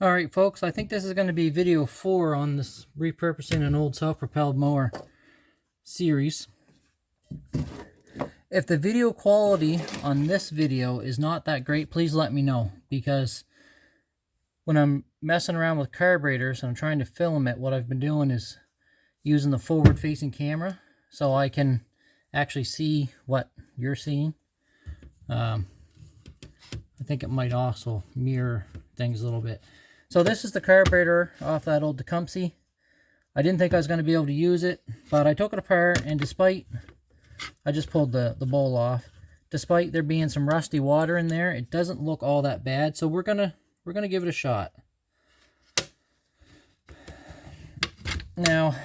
Alright folks, I think this is going to be video 4 on this repurposing an old self-propelled mower series. If the video quality on this video is not that great, please let me know, because when I'm messing around with carburetors and I'm trying to film it, what I've been doing is using the forward-facing camera so I can actually see what you're seeing. I think it might also mirror things a little bit. So this is the carburetor off that old Tecumseh. I didn't think I was going to be able to use it, but I took it apart, and despite, I just pulled the bowl off. Despite there being some rusty water in there, it doesn't look all that bad. So we're gonna give it a shot. Now,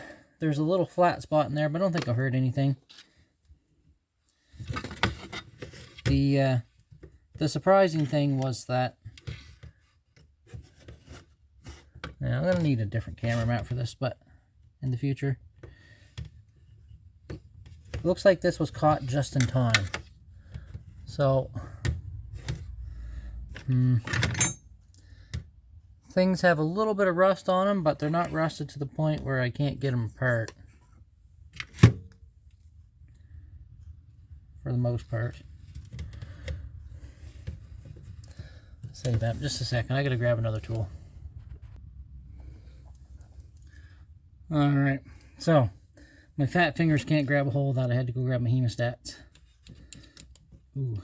there's a little flat spot in there, but I don't think it'll hurt anything. The surprising thing was that now, I'm going to need a different camera mount for this, but in the future. It looks like this was caught just in time. So, things have a little bit of rust on them, but they're not rusted to the point where I can't get them apart. For the most part. Save that just a second. I got to grab another tool. Alright, so my fat fingers can't grab a hold of that. I had to go grab my hemostats. Ooh.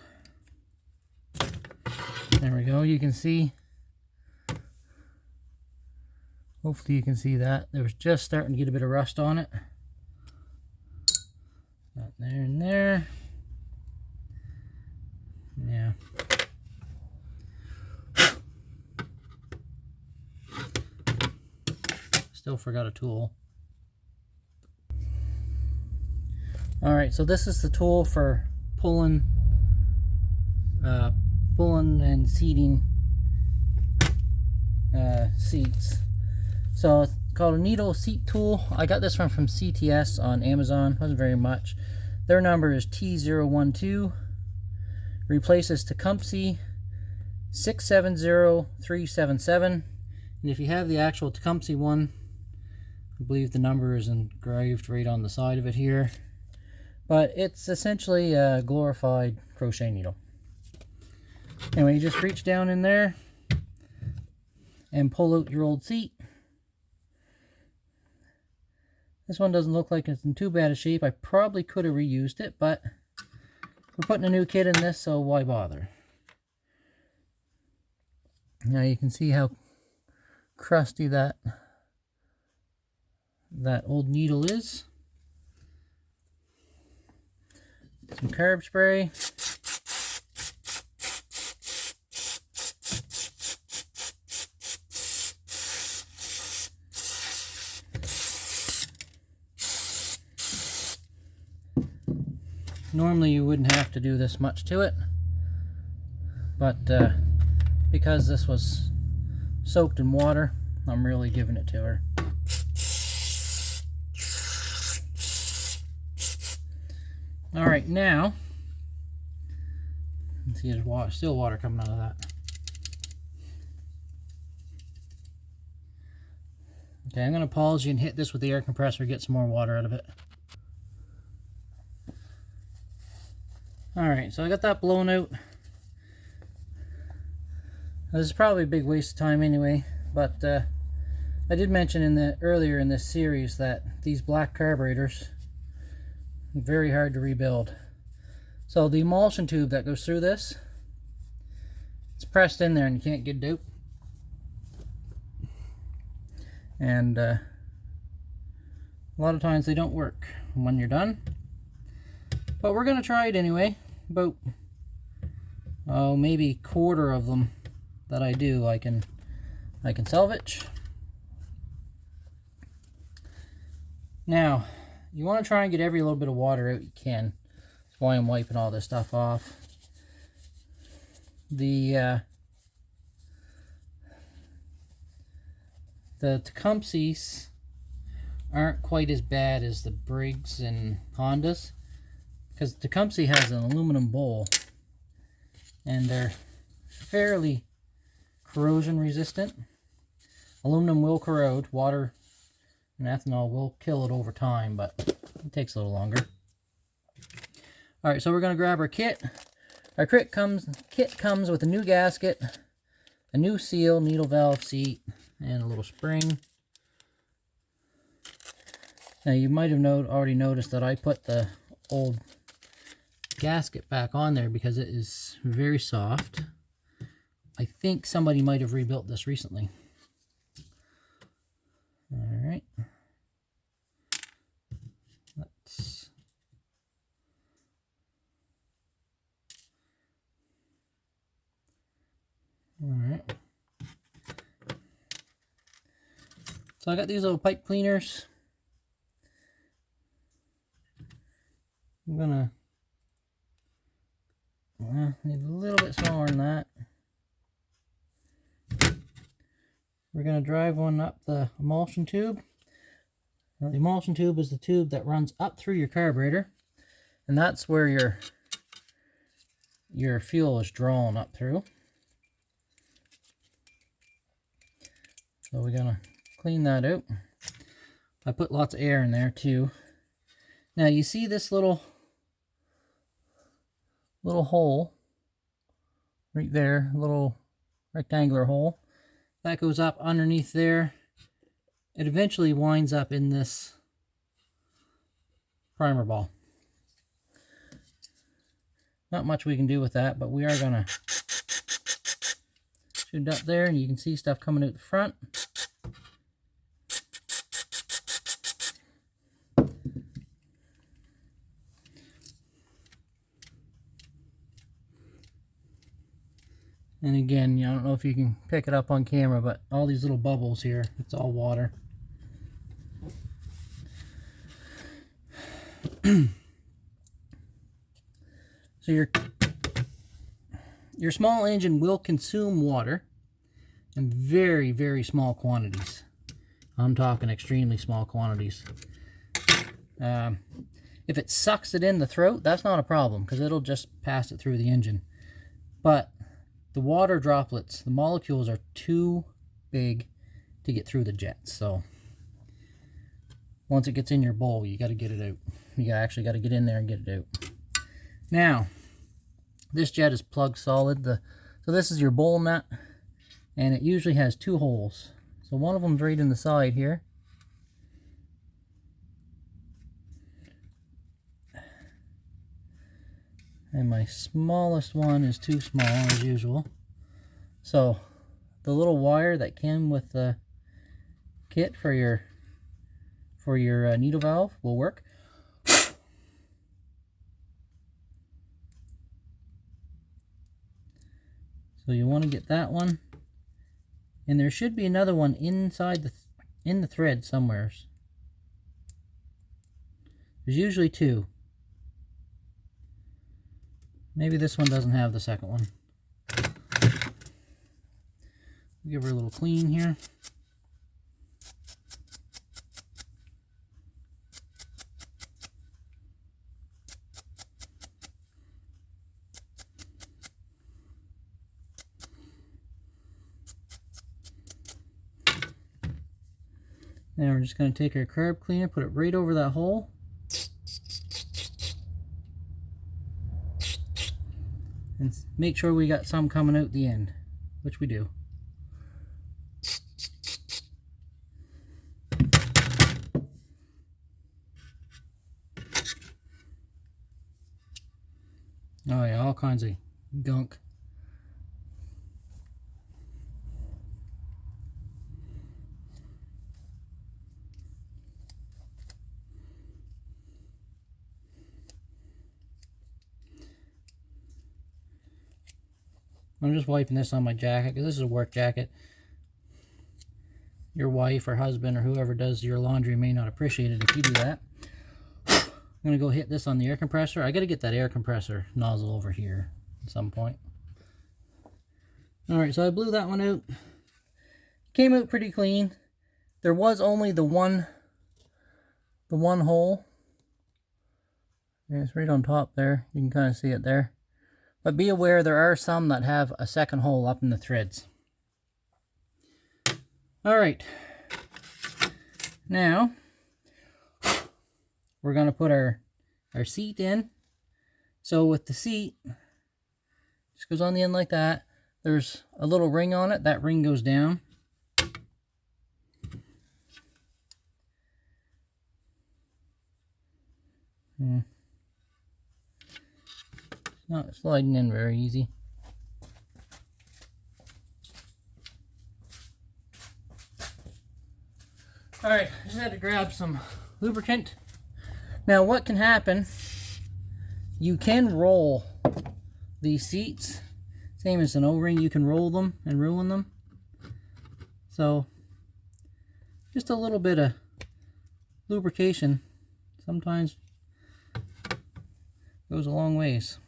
There we go. You can see. Hopefully you can see that. There was just starting to get a bit of rust on it. Got there and there. Yeah. Still forgot a tool. Alright, so this is the tool for pulling and seating seats. So it's called a needle seat tool. I got this one from CTS on Amazon. Wasn't very much. Their number is T012. Replaces Tecumseh 670377. And if you have the actual Tecumseh one, I believe the number is engraved right on the side of it here. But it's essentially a glorified crochet needle. Anyway, you just reach down in there and pull out your old seat. This one doesn't look like it's in too bad a shape. I probably could have reused it, but we're putting a new kit in this, so why bother? Now you can see how crusty that old needle is. Some carb spray. Normally you wouldn't have to do this much to it, but because this was soaked in water, I'm really giving it to her. Alright, now, let's see, there's water, still water coming out of that. Okay, I'm going to pause you and hit this with the air compressor, get some more water out of it. Alright, so I got that blown out. This is probably a big waste of time anyway, but I did mention earlier in this series that these black carburetors are very hard to rebuild. So the emulsion tube that goes through this, it's pressed in there and you can't get it out. And a lot of times they don't work when you're done. But we're going to try it anyway. About, maybe a quarter of them that I do, I can salvage. Now, you want to try and get every little bit of water out you can. That's why I'm wiping all this stuff off. The Tecumsehs aren't quite as bad as the Briggs and Hondas, because the Tecumseh has an aluminum bowl and they're fairly corrosion resistant. Aluminum will corrode. Water and ethanol will kill it over time, but it takes a little longer. Alright, so we're going to grab our kit. Our kit comes with a new gasket, a new seal, needle valve seat, and a little spring. Now you might have already noticed that I put the old gasket back on there because it is very soft. I think somebody might have rebuilt this recently. Alright. Alright. So I got these little pipe cleaners. I'm gonna need a little bit smaller than that. We're gonna drive one up the emulsion tube. Now, the emulsion tube is the tube that runs up through your carburetor, and that's where your fuel is drawn up through. So we're gonna clean that out. I put lots of air in there too. Now you see this little hole right there, little rectangular hole that goes up underneath there. It eventually winds up in this primer ball. Not much we can do with that, but we are gonna shoot it up there, and you can see stuff coming out the front. And again, I don't know if you can pick it up on camera, but all these little bubbles here, it's all water. So your small engine will consume water in very, very small quantities. I'm talking extremely small quantities. If it sucks it in the throat, that's not a problem, because it'll just pass it through the engine. But the water droplets, the molecules are too big to get through the jets. So once it gets in your bowl, you got to get it out. You actually got to get in there and get it out. Now, this jet is plug solid. So this is your bowl nut, and it usually has two holes. So one of them's right in the side here. And my smallest one is too small, as usual. So the little wire that came with the kit for your needle valve will work. So you want to get that one, and there should be another one inside in the thread somewhere. There's usually two. Maybe this one doesn't have the second one. Give her a little clean here. Now we're just going to take our carb cleaner, put it right over that hole. And make sure we got some coming out the end, which we do. Oh yeah, all kinds of gunk. I'm just wiping this on my jacket because this is a work jacket. Your wife or husband or whoever does your laundry may not appreciate it if you do that. I'm going to go hit this on the air compressor. I got to get that air compressor nozzle over here at some point. Alright, so I blew that one out. Came out pretty clean. There was only the one hole. It's right on top there. You can kind of see it there. But be aware, there are some that have a second hole up in the threads. All right. Now, we're going to put our seat in. So with the seat, just goes on the end like that. There's a little ring on it. That ring goes down. It's not sliding in very easy. Alright, I just had to grab some lubricant. Now what can happen, you can roll these seats. Same as an O-ring, you can roll them and ruin them. So, just a little bit of lubrication sometimes goes a long ways.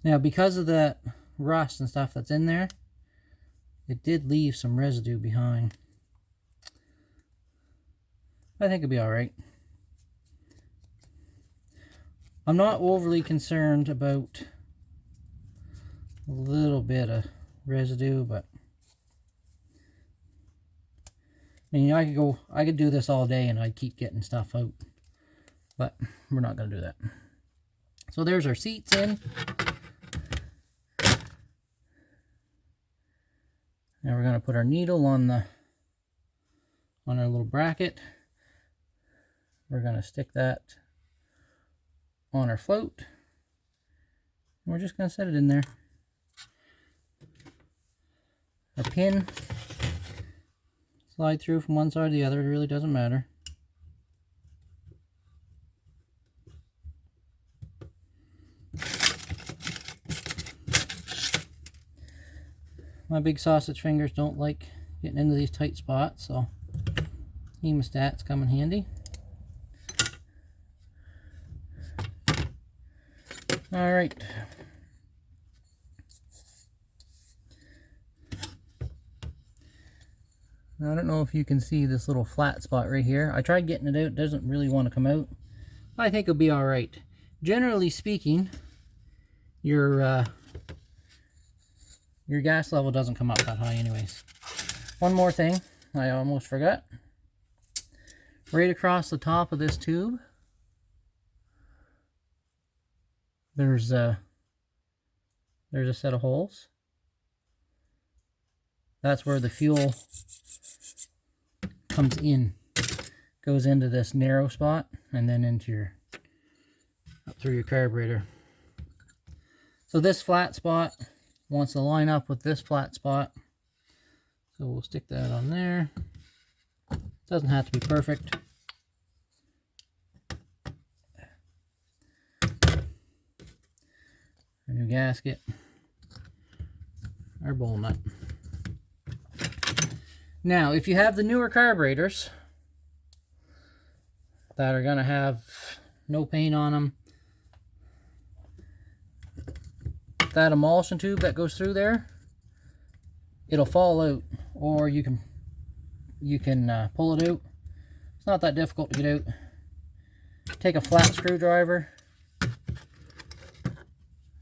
Now, because of that rust and stuff that's in there, it did leave some residue behind. I think it'll be alright. I'm not overly concerned about a little bit of residue, but I mean, I could do this all day and I'd keep getting stuff out, but we're not going to do that. So there's our seats in. Now we're going to put our needle on our little bracket. We're going to stick that on our float. And we're just going to set it in there. Our pin, slide through from one side to the other. It really doesn't matter. My big sausage fingers don't like getting into these tight spots, so hemostats come in handy. All right. Now, I don't know if you can see this little flat spot right here. I tried getting it out. It doesn't really want to come out. I think it'll be all right. Generally speaking, your gas level doesn't come up that high anyways. One more thing I almost forgot. Right across the top of this tube, there's a set of holes. That's where the fuel comes in. Goes into this narrow spot and then into up through your carburetor. So this flat spot wants to line up with this flat spot. So we'll stick that on there. Doesn't have to be perfect. Our new gasket. Our bowl nut. Now, if you have the newer carburetors that are going to have no paint on them, that emulsion tube that goes through there, it'll fall out, or you can pull it out. It's not that difficult to get out. Take a flat screwdriver,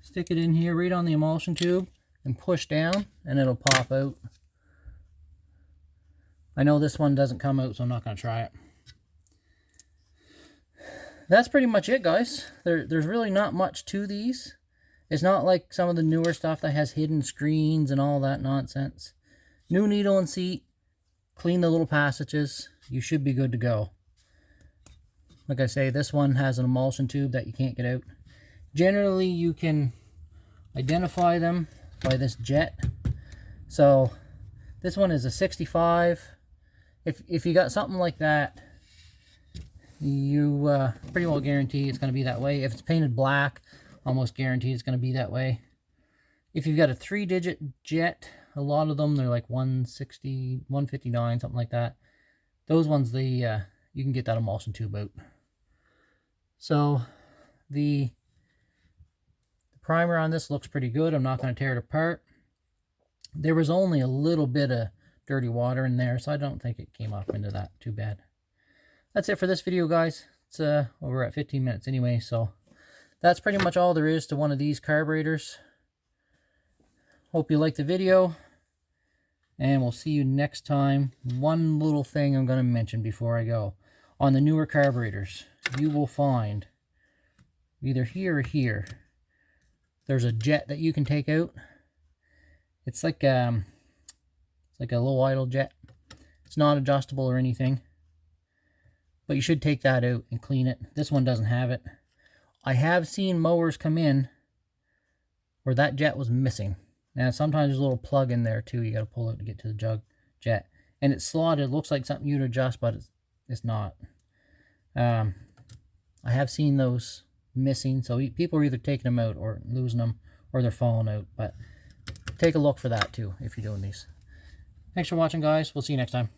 stick it in here right on the emulsion tube, and push down, and it'll pop out. I know this one doesn't come out, so I'm not going to try it. That's pretty much it, guys. There's really not much to these. It's not like some of the newer stuff that has hidden screens and all that nonsense. New needle and seat. Clean the little passages. You should be good to go. Like I say, this one has an emulsion tube that you can't get out. Generally, you can identify them by this jet. So, this one is a 65. If you got something like that, you pretty well guarantee it's going to be that way. If it's painted black, almost guarantee it's going to be that way. If you've got a 3-digit jet, a lot of them, they're like 160, 159, something like that. Those ones, you can get that emulsion tube out. So, the primer on this looks pretty good. I'm not going to tear it apart. There was only a little bit of dirty water in there, so I don't think it came up into that too bad. That's it for this video, guys. It's well, we're at 15 minutes anyway, so that's pretty much all there is to one of these carburetors. Hope you liked the video, and we'll see you next time. One little thing I'm going to mention before I go. On the newer carburetors, you will find either here or here, there's a jet that you can take out. It's like a low idle jet. It's not adjustable or anything, but you should take that out and clean it. This one doesn't have it. I have seen mowers come in where that jet was missing. Now sometimes there's a little plug in there too. You got to pull out to get to the jet, and it's slotted. It looks like something you'd adjust, but it's not. I have seen those missing, so people are either taking them out or losing them, or they're falling out. But take a look for that too if you're doing these. Thanks for watching, guys. We'll see you next time.